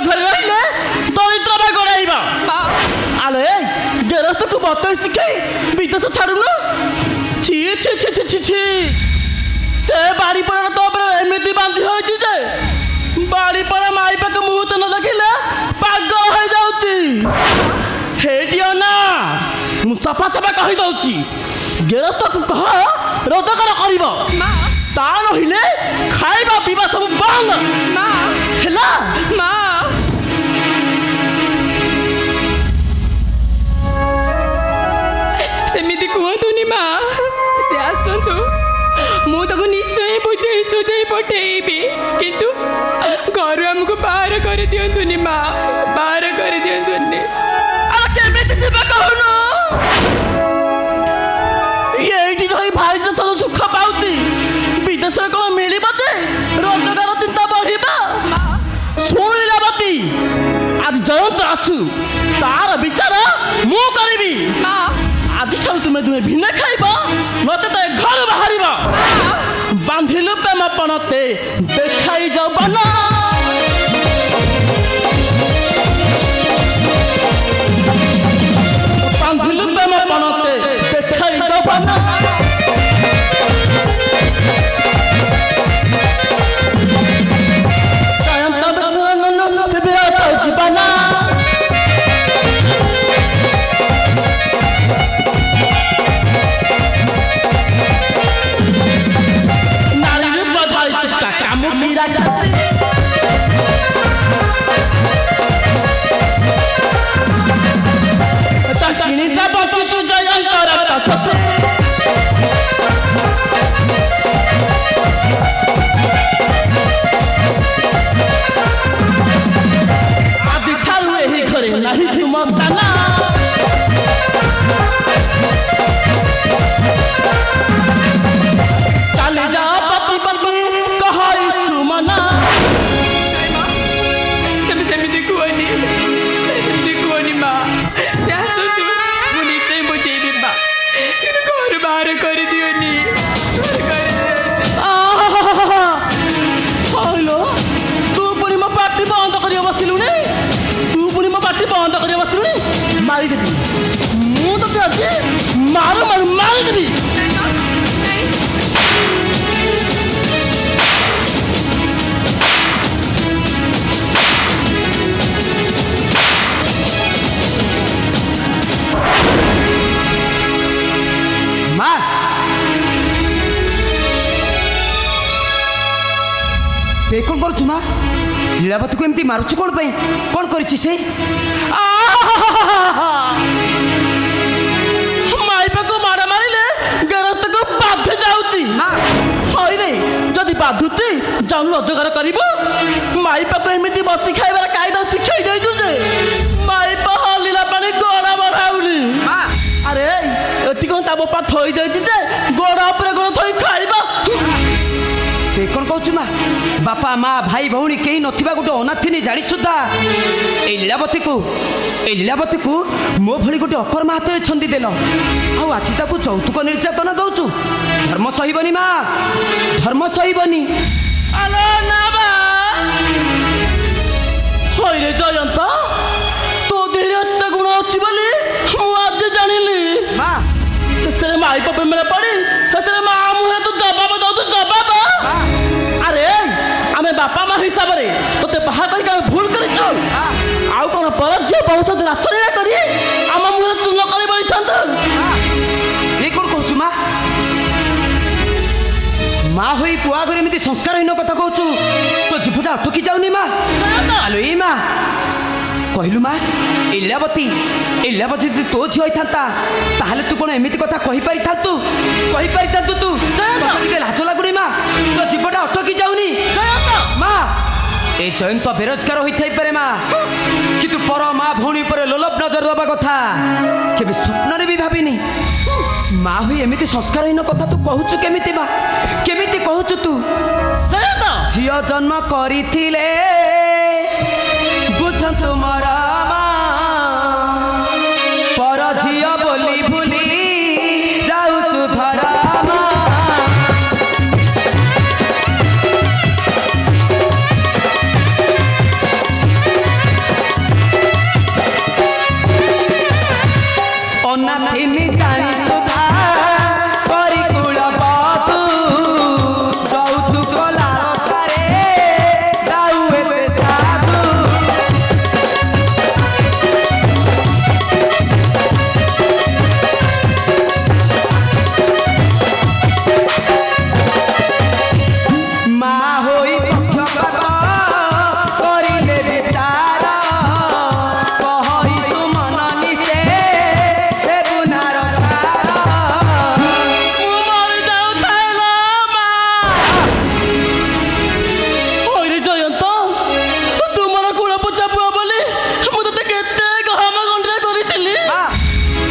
ଘରେ ରହିଲେ ଦରିଦ୍ର ବା ଗୋଡ଼ାଇବା। ଆଲୋ ଗେରସ୍ତକୁ ବତେଇ ଶିଖେଇ ବିଦେଶ ଛାଡୁନୁ। ଛି ଛି ଛି ଛି ଛି ଛି ସେ ବାଡ଼ିପଡ଼ାର ତ ଉପରେ ଏମିତି ବାନ୍ଧି ହୋଇଛି ଯେ ବାଡ଼ିପଡ଼ା ମାଇପାକୁ ମୁହୂର୍ତ୍ତ ନ ଦେଖିଲେ ପାଗଳ ହେଇଯାଉଛି। ହେଇଟି ନା ମୁଁ ସଫା ସଫା କହିଦଉଛି ଗେରସ୍ତକୁ କହ ରୋଜଗାର କରିବ, ତା ନହେଲେ ଖାଇବା ପିଇବା ସବୁ ବନ୍ଦ ହେଲା। ସେମିତି କୁହନ୍ତୁନି ମା, ସେ ଆସନ୍ତୁ, ମୁଁ ତାକୁ ନିଶ୍ଚୟ ବୁଝେଇ ସୁଝେଇ ପଠେଇବି, କିନ୍ତୁ ଘରୁ ଆମକୁ ବାହାର କରିଦିଅନ୍ତୁନି ମା, ବାହାର କରିଦିଅନ୍ତୁନି। ଆଉ କେମିତି ଯିବା କହୁନ? ଏଇଠି ରହି ଭାରି ଦେଶର ସୁଖ ପାଉଛି, ବିଦେଶରେ କ'ଣ ମିଳିବ ଯେ ରୋଜଗାର ଚିନ୍ତା ବଢିବା? ଶୁଣିଲା ବତି ଆଜି ଜୟନ୍ତ ଆସୁ, ତାର ବିଚାର ମୁଁ କରିବି। ଆଜିଠାରୁ ତୁମେ ଦୁହେଁ ଭିନ୍ନ ଖାଇବ, ନଚେତ ଘରୁ ବାହାରିବ। ବାନ୍ଧିଲୁ ପ୍ରେମ ପଣତେ ଦେଖାଇ ଯୌବନ, ବାନ୍ଧିଲୁ ପ୍ରେମ ପଣତେ ଦେଖାଇ ଯୌବନ। ଆଜିଠାରୁ ଏହି ଘରେ ନାହିଁ ତୁମ ସ୍ଥାନ। ଚାଲି ଯାଅ ପପି ପପି କହଇ ସୁମନା। ତମେ ସେମିତି କୁହନି, ସେମିତି କୁହନି ମା, ସେ ଆସନ୍ତୁ, ମୁଁ ନିଶ୍ଚୟ ବୁଝେଇବି ମା, କିନ୍ତୁ ଘରୁ ବାହାର କରିଦିଅନି। ହଇଲୋ ତୁ ପୁଣି ମୋ ପାଟି ବନ୍ଦ କରିବା ବସିଲୁଣି, ତୁ ପୁଣି ମୋ ପାଟି ବନ୍ଦ କରିବା ବସିଲୁଣି। ମାରିଦେବି ମୁଁ ତତେ ଆଜି ମାରୁ ମାରୁ ମାରିଦେବି। ମା ତେ କ'ଣ କରୁଛୁ ମା? ଲୀଳାବତୀକୁ ଏମିତି ମାରୁଛୁ କ'ଣ ପାଇଁ? କ'ଣ କରିଛି ସେ? ମାଇପାକୁ ମାଡ଼ ମାରିଲେ ଗେରସ୍ତକୁ ବାଧି ଯାଉଛି। ହଇରେ ଯଦି ବାଧୁଛି ଯାଉନୁ ରୋଜଗାର କରିବୁ। ମାଇପାକୁ ଏମିତି ବସି ଖାଇବାର କାଇଦା ଶିଖେଇ ଦେଇଛୁ ଯେ ମାଇପା ହଲିଲା ପାଣି ଗୋଡ଼ ବଢ଼ାଉନି। ଆରେ ଏଠି କ'ଣ ତା ବୋପା ଥୋଇ ଦେଇଛି ଯେ ଗୋଡ଼ ଉପରେ ଗୋଡ଼ ଥୋଇ ଖାଇବା। ତେ କ'ଣ କହୁଛୁ ମା? ବାପା ମା ଭାଇ ଭଉଣୀ କେହି ନଥିବା ଗୋଟେ ଅନାଥିନୀ ଜାଣି ସୁଦ୍ଧା ଏଇ ଲୀଳାବତୀକୁ ମୋ ଭଳି ଗୋଟେ ଅକର୍ମା ହାତରେ ଛନ୍ଦି ଦେଲ, ଆଉ ଆଜି ତାକୁ ଯୌତୁକ ନିର୍ଯାତନା ଦଉଛୁ। ଧର୍ମ ସହିବନି ମା, ଧର୍ମ ସହିବନି। ଆଲୋ ନା ବା ହଇରେ ଜୟନ୍ତ, ତୋ ଦେହରେ ଏତେ ଗୁଣ ଅଛି ବୋଲି ମୁଁ ଆଜି ଜାଣିଲି। ମା ଶେଷରେ ମାଇପ ପ୍ରେମରେ ପଡ଼ି ସେଥିରେ ମା ମୁହଁରେ ତୁ ଜବାବ ଦଉଛୁ ଜବାବ। ଆରେ ଆମେ ବାପା ମା ହିସାବରେ ତୋତେ ବାହା କରିକି ଆମେ ଭୁଲ କରିଛୁ, ଆଉ କ'ଣ ପର ଝିଅ ବଂଶ ରାସନୀୟ କରି ଆମ ମୁହଁରେ ଚୂନ କରି ବଳିଥାନ୍ତୁ? ଏ କ'ଣ କହୁଛୁ ମା? ମା ହୋଇ ପୁଅ ଆଗରେ ଏମିତି ସଂସ୍କାରହୀନ କଥା କହୁଛୁ, ତୋ ଜିଭଟା ଅଟକି ଯାଉନି ମା? ଆଲୋ ଏଇ ମା କହିଲୁ ମା, ଏଇ ଲୀଳାବତୀ ଯଦି ତୋ ଝିଅ ହେଇଥାନ୍ତା ତାହେଲେ ତୁ କ'ଣ ଏମିତି କଥା କହିପାରିଥାନ୍ତୁ? ତୁ ଟିକେ ଲାଜ ଲାଗୁନି ମା? ତୋ ଜୀବଟା ଅଟକି ଯାଉନି ମା? ଏ ଜୟନ୍ତ ବେରୋଜଗାର ହୋଇଥାଇପାରେ ମା, କିନ୍ତୁ ପର ମା ଭଉଣୀ ଉପରେ ଲୋଲଭ ନଜର ଦେବା କଥା କେବେ ସ୍ୱପ୍ନରେ ବି ଭାବିନି। ମା ହୋଇ ଏମିତି ସଂସ୍କାରହୀନ କଥା ତୁ କହୁଛୁ କେମିତି ମା? କେମିତି କହୁଛୁ ତୁ? ଝିଅ ଜନ୍ମ କରିଥିଲେ ବୁଝନ୍ତୁ ମୋର ମା, ପର ଝିଅ ବୋଲି ଭୁଲି ଯାଉଛୁ ଧରା ମା। ଅନାଥିନି ଜାଣି ସୁଧା କରିକୁଳ ବଧୁ ଯୌତୁକ ଲାଳସାରେ ଯାଉ ଏତେ ସାଧୁ ମା ହୋଇ ପକ୍ଷପାତ କରିଲେ ବିଚାର କହି ସୁମନ ନିଶେ ଦେବୁ ନାର ତାର ମୁଁ ମରିଯାଉଥାଏ ଲୋ ମା। ହଇରେ ଜୟନ୍ତ, ତୁମର କୁଳ ପୂଜା ପୁଅ ବୋଲି ମୁଁ ତତେ କେତେ ଗହମ ଗଣ୍ଡିଆ କରିଥିଲି।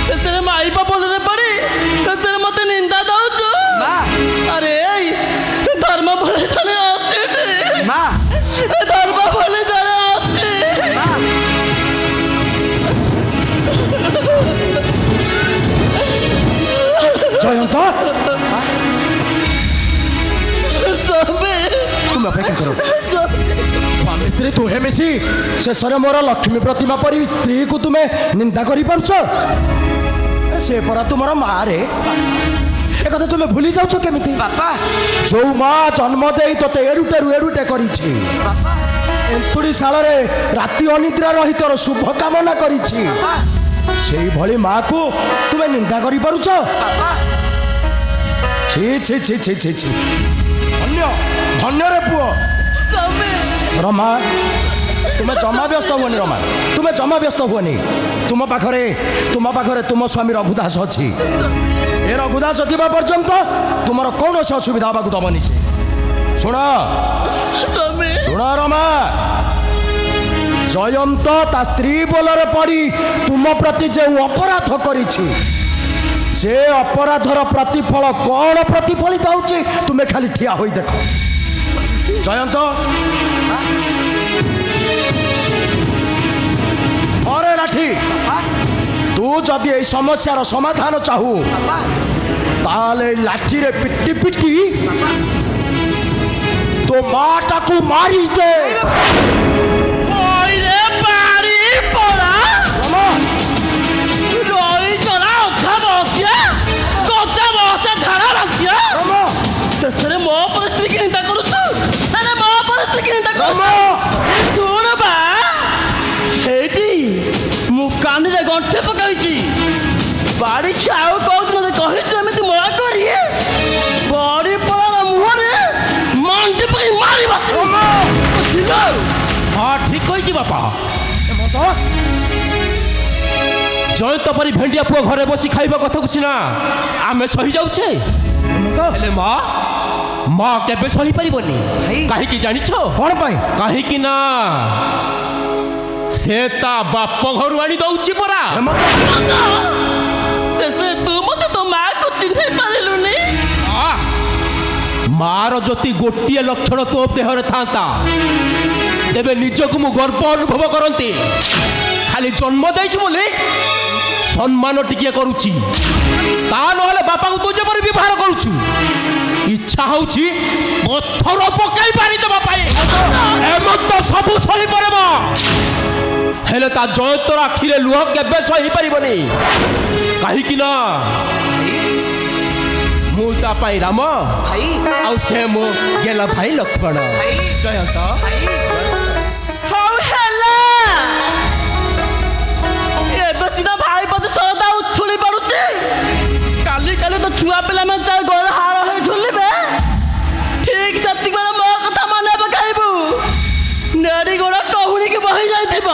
ଶେଷରେ ମାଇପା ପଲରେ ପଡ଼ି ଶେଷରେ ମତେ ନିନ୍ଦା ଦଉଛୁ। ମା ଆରେ ଏଇ ଧର୍ମ ଭଳି ଜଣେ ଅଛି ଟି। ମା ଧର୍ମ ଭଳି ଜଣେ ଅଛି। ମା জয়ন্ত ସ୍ୱାମୀ, তুমি অপেক্ষা কর ସ୍ୱାମୀ। স্বামী স্ত্রী দুহে মিশি শেষরে মোর লক্ষ্মী প্রতিমা পরি স্ত্রীকে তুমি নিন্দা করি পারছ সে পরা তোমার মা রে একথা তুমি ভুলি যাচ্ছ কেমিতি বাপা যে মা জন্ম দেই তোতে এরুটেরু এরুটে করিছি বাপা এନ୍ତୁଡ଼ି ଶାଳରେ ରାତି ଅନିଦ୍ରା ରହି ତୋର ଶୁଭ କାମନା କରିଛି ସେଇଭଳି ମାକୁ ତୁମେ ନିନ୍ଦା କରିପାରୁଛ? ବାପା ଛି ଛି ଛି ଛି ଛି ଛି ଧନ୍ୟ ଧନ୍ୟରେ ପୁଅ ସ୍ୱାମୀ, ରମା ତୁମେ ଜମା ବ୍ୟସ୍ତ ହୁଅନି ରମା ତୁମେ ଜମା ବ୍ୟସ୍ତ ହୁଅନି ତୁମ ପାଖରେ ତୁମ ସ୍ୱାମୀ ରଘୁଦାସ ଅଛି ଏ ରଘୁଦାସ ଥିବା ପର୍ଯ୍ୟନ୍ତ ତୁମର କୌଣସି ଅସୁବିଧା ହେବାକୁ ଦବନି ସେ ଶୁଣ ସ୍ୱାମୀ। ଶୁଣ ରମା ଜୟନ୍ତ ତା ସ୍ତ୍ରୀ ବୋଲରେ ପଡ଼ି ତୁମ ପ୍ରତି ଯେଉଁ ଅପରାଧ କରିଛି ସେ ଅପରାଧର ପ୍ରତିଫଳ କ'ଣ ପ୍ରତିଫଳିତ ହେଉଛି ତୁମେ ଖାଲି ଠିଆ ହୋଇ ଦେଖ ଜୟନ୍ତ ଅରେ ଲାଠି ତୁ ଯଦି এই ସମସ୍ୟାର ସମାଧାନ ଚାହୁ ତାହେଲେ ଲାଠିରେ ପିଟି ପିଟି তো মাটাকু মারি দে হইরে বাড়ি পড়া রমা রই চলা অধা বসিয়া গজা বসা ধারা রাখিয়া রমা ଶେଷରେ ମୋ ପରିସ୍ଥିତିକି ନିନ୍ଦା କରୁଛୁ। ଆରେ ମୋ ପରିସ୍ଥିତିକି ନିନ୍ଦା ରମା କରୁଛୁ। ଶୁଣ ବା, ଏଇଠି ମୁଁ କାନିରେ ଗଣ୍ଠେ ପକାଇଛି ବାଡ଼ି ଆଉ କହୁଛୁ କହିଛୁ ଏମିତି ମଳା କରି ବଡ଼ି ପଳାର ମୁହଁରେ ମଣ୍ଡି ପକାଇ ମାରି ବସିବୁ। ବୁଝିଲ? ହଁ ଠିକ କହିଛି ବାପା। ହେମନ୍ତ ଜୟନ୍ତ ପରି ଭେଣ୍ଡିଆ ପୁଅ ଘରେ ବସି ଖାଇବା କଥାକୁ ସିନା ଆମେ ସହି ଯାଉଛେ, ହେମନ୍ତ ହେଲେ ମା କେବେ ସହିପାରିବନି। ଭାଇ। କାହିଁକି ଜାଣିଛ? କ'ଣ ପାଇଁ କାହିଁକି ନା ସେ ତା ବାପ ଘରୁ ଆଣି ଦଉଛି ପରା। ହେମନ୍ତ ଶେଷରେ ତୁ ମୋତେ ତୋ ମାଆକୁ ଚିହ୍ନି ପାରିଲୁନି। ମାର ଯଦି ଗୋଟିଏ ଲକ୍ଷଣ ତୋ ଦେହରେ ଥାନ୍ତା ତେବେ ନିଜକୁ ମୁଁ ଗର୍ବ ଅନୁଭବ କରନ୍ତି। ଖାଲି ଜନ୍ମ ଦେଇଛୁ ବୋଲି ସମ୍ମାନ ଟିକିଏ କରୁଛି, ତା ନହେଲେ ବାପାକୁ ତୁ ଯେପରି ବ୍ୟବହାର କରୁଛୁ ଇଚ୍ଛା ହଉଛି ପଥର ପକାଇ ପାରିଦେବା ପାଇଁ। ଏମନ୍ତ ସବୁ ସହିପାରିବ, ହେଲେ ତା ଜୟନ୍ତର ଆଖିରେ ଲୁହ କେବେ ସହିପାରିବନି। କାହିଁକି ନା ମୁଁ ତା ପାଇଁ ରାମ ଭାଇ ଆଉ ସେ ମୋ ଗେଲା ଭାଇ ଲକ୍ଷ୍ମଣ। ଜୟନ୍ତ ହଉ ହେଲା, ଏବେ ସିନା ଭାଇ ପ୍ରତି ଶ୍ରଦ୍ଧା ଉଛୁଳି ପାରୁଛି। କାଲି କାଲି ତ ଛୁଆ ପିଲାମାନେ ଚାଲ ଗୋର ହାଳ ହେଇ ଝୁଲିବେ, ଠିକ ସେତିକି ବେଳେ ମୋ କଥା ମନେ ପକାଇବୁ। ନେଡ଼ି ଗୋଡ଼ କହୁଣିକି ବହି ଯାଇଥିବ,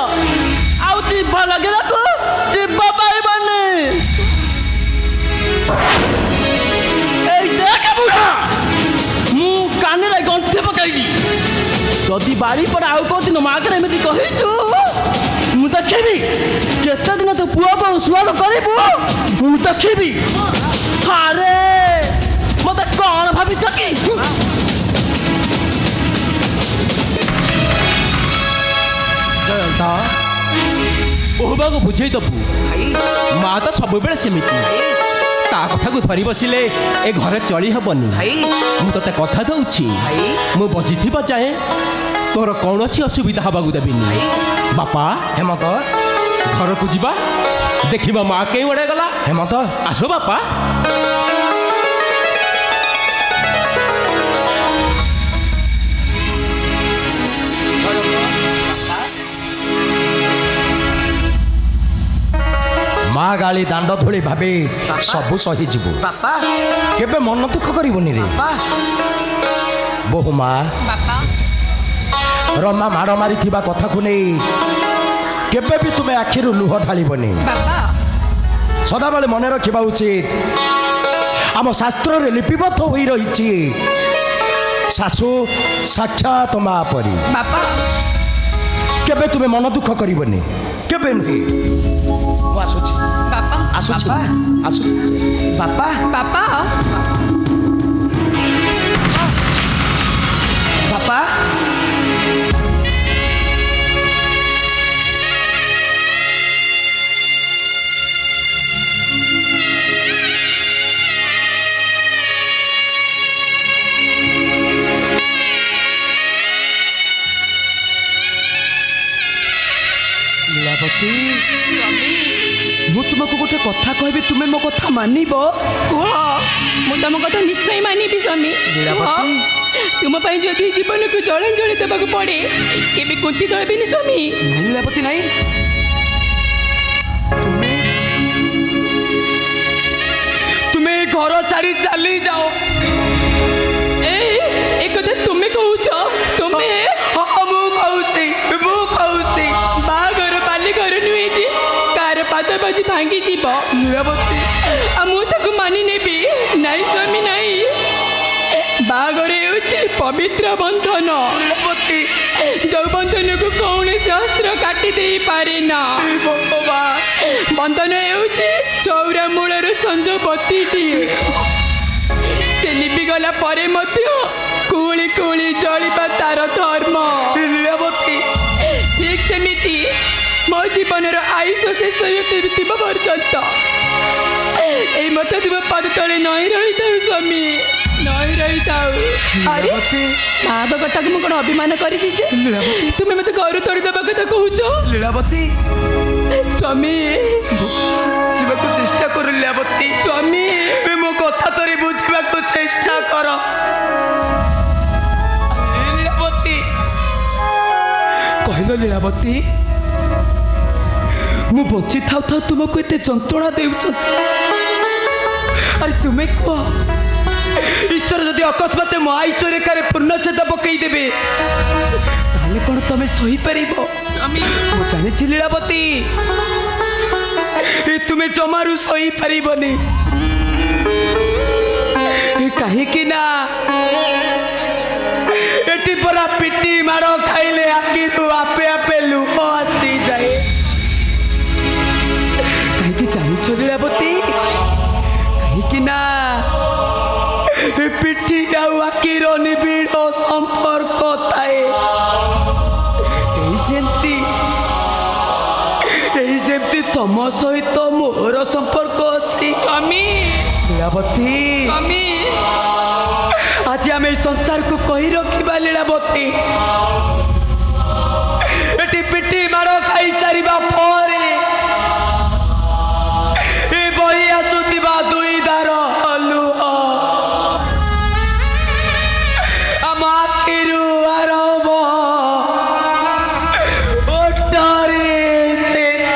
ଆଉ ଜିଭ ଲଗେଇବାକୁ ଜିଭ ପାଇବନି। ଏଇ ଦେଖ ବୁଢ଼ା, ମୁଁ କାନିରେ ଗଣ୍ଠି ପକାଇଲି। ଯଦି ବାଡ଼ି ପଟେ ଆଉ କେଉଁ ଦିନ ମାଆଙ୍କର ଏମିତି କହିଛୁ ମୁଁ ଦେଖିବି କେତେ ଦିନ ତୁ ପୁଅକୁ ସୁଆଗ କରିବୁ ମୁଁ ଦେଖିବି। ଆରେ ମତେ କ'ଣ ଭାବିଛ କି? ଜୟନ୍ତ ବୋହୂବାକୁ ବୁଝେଇ ଦେବୁ, ମା ତ ସବୁବେଳେ ସେମିତି, ତା କଥାକୁ ଧରି ବସିଲେ ଏ ଘରେ ଚଳି ହେବନି। ମୁଁ ତତେ କଥା ଦଉଛି, ମୁଁ ବଞ୍ଚିଥିବା ଯାଏଁ ତୋର କୌଣସି ଅସୁବିଧା ହେବାକୁ ଦେବିନି। ବାପା ହେମନ୍ତ ଘରକୁ ଯିବା। ଦେଖିବା ମା କେଇ ଉଡ଼େ ଗଲା। ହେମନ୍ତ ଆସ ବାପା। ମା ଗାଳି ଦାଣ୍ଡ ଧୂଳି ଭାବେ ସବୁ ସହିଯିବୁ, ବାପା କେବେ ମନ ଦୁଃଖ କରିବୁନି ରେ। ବାପା ବୋହୁ ମା ବାପା ରମା ମାଡ଼ ମାରିଥିବା କଥାକୁ ନେଇ କେବେ ବି ତୁମେ ଆଖିରୁ ଲୁହ ଢାଳିବନି। ବାପା ସଦାବେଳେ ମନେ ରଖିବା ଉଚିତ, ଆମ ଶାସ୍ତ୍ରରେ ଲିପିବଦ୍ଧ ହୋଇ ରହିଛି ଶାଶୁ ସାକ୍ଷାତ ମା ପରି। ବାପା କେବେ ତୁମେ ମନ ଦୁଃଖ କରିବନି, କେବେ ନୁହେଁ। ମୁଁ ଆସୁଛି ବାପା ଆସୁଛି ବାପା। ଆସୁଛି। ବାପା ବାପା ବାପା ଲୀଳାବତୀ, ମୁଁ ତୁମକୁ ଗୋଟେ କଥା କହିବି, ତୁମେ ମୋ କଥା ମାନିବ? କୁହ, ମୁଁ ତମ କଥା ନିଶ୍ଚୟ ମାନିବି ସ୍ୱାମୀ। ଲୀଳାବତୀ। କୁହ, ତୁମ ପାଇଁ ଯଦି ଜୀବନକୁ ଜଳାଞ୍ଜଳି ଦେବାକୁ ପଡ଼େ କେବେ କୁନ୍ଥିତ ହେବିନି ସ୍ୱାମୀ। ନାଇଁ ଲୀଳାବତୀ ନାଇଁ, ତୁମେ ତୁମେ ଏ ଘର ଛାଡ଼ି ଚାଲି ଯାଅ। ଏ କଥା ତୁମେ କହୁଛ? ତୁମେ ହଁ ମୁଁ କହୁଛି ବାହାଘର ପାଲି ଘର ନୁହେଁ ଯେ କାହାର ପାଦ ବାଜି ଭାଙ୍ଗିଯିବ ଲୀଳାବତୀ। ଆଉ ମୁଁ ତାକୁ ମାନି ନେବି? ନାଇଁ ସ୍ୱାମୀ ନାଇଁ, ବାହାଘର ହେଉଛି ପବିତ୍ର ବନ୍ଧନ, ଯୋଉ ବନ୍ଧନକୁ କୌଣସି ଅସ୍ତ୍ର କାଟି ଦେଇପାରେ ନା। ବନ୍ଧନ ହେଉଛି ଚଉରା ମୂଳର ସଞ୍ଜବତୀଟିଏ, ସେ ଲିଭିଗଲା ପରେ ମଧ୍ୟ କୁଳି କୁଳି ଜଳିବା ତାର ଧର୍ମ। ଲୀଳାବତୀ ଠିକ୍ ସେମିତି ମୋ ଜୀବନର ଆୟୁଷ ଶେଷ ହେଉଥିବା ପର୍ଯ୍ୟନ୍ତ ଏଇ ମତ ତୁମ ପାଦ ତଳେ ନଇଁ ରହିଥାଉ ସ୍ୱାମୀ, ନଇଁ ରହିଥାଉ। ଆରେ ମାଙ୍କ କଥାକୁ ମୁଁ କ'ଣ ଅଭିମାନ କରିଛି ଯେ ତୁମେ ମତେ ଘରୁ ତଡ଼ିଦେବା କଥା କହୁଛ? ଲୀଳାବତୀ ସ୍ୱାମୀ ଯିବାକୁ ଚେଷ୍ଟା କର ଲୀଳାବତୀ। ସ୍ୱାମୀ ଏ ମୋ କଥା ଥରେ ବୁଝିବାକୁ ଚେଷ୍ଟା କର ଲୀଳାବତୀ। କହିଲ ଲୀଳାବତୀ, ମୁଁ ବଞ୍ଚି ଥାଉ ଥାଉ ତୁମକୁ ଏତେ ଯନ୍ତ୍ରଣା ଦେଉଛନ୍ତି। ଆରେ ତୁମେ କୁହ, ଈଶ୍ୱର ଯଦି ଅକସ୍ମାତ ମୋ ଆୟୁଷ ରେଖାରେ ପୂର୍ଣ୍ଣଚ୍ଛେଦ ପକେଇଦେବେ ତାହେଲେ କ'ଣ ତମେ ସହିପାରିବ? ସ୍ୱାମୀ ମୁଁ ଜାଣିଛି ଲୀଳାବତୀ, ତୁମେ ଜମାରୁ ସହିପାରିବନି। କାହିଁକି ନା ଏଠି ପରା ପିଟି ମାଡ଼ ଖାଇଲେ ଆଖିରୁ ଆପେ ଆପେ ଲୁହ ଆସିଯାଏ। କାହିଁକି ଜାଣିଛ ଲୀଳାବତୀ? କାହିଁକି ନା ପିଠି ଆଉ ଆଖିର ନିବିଡ଼ ସମ୍ପର୍କ ଥାଏ। ଏଇ ଯେମିତି ତମ ସହିତ ମୋର ସମ୍ପର୍କ ଅଛି। ସ୍ୱାମୀ ଲୀଳାବତୀ, ସ୍ୱାମୀ ଆଜି ଆମେ এই ସଂସାରକୁ କହି ରଖିବା ଲୀଳାବତୀ। ଏଠି ପିଠି ମାଡ଼ ଖାଇସାରିବା ପରେ ଏ ବହି ଆସୁଥିବା ଦୁଇ ଧାର ଲୁହ ଆମ ଆଖିରୁ ଆରମ୍ଭ ଓଠରେ ଶେଷ।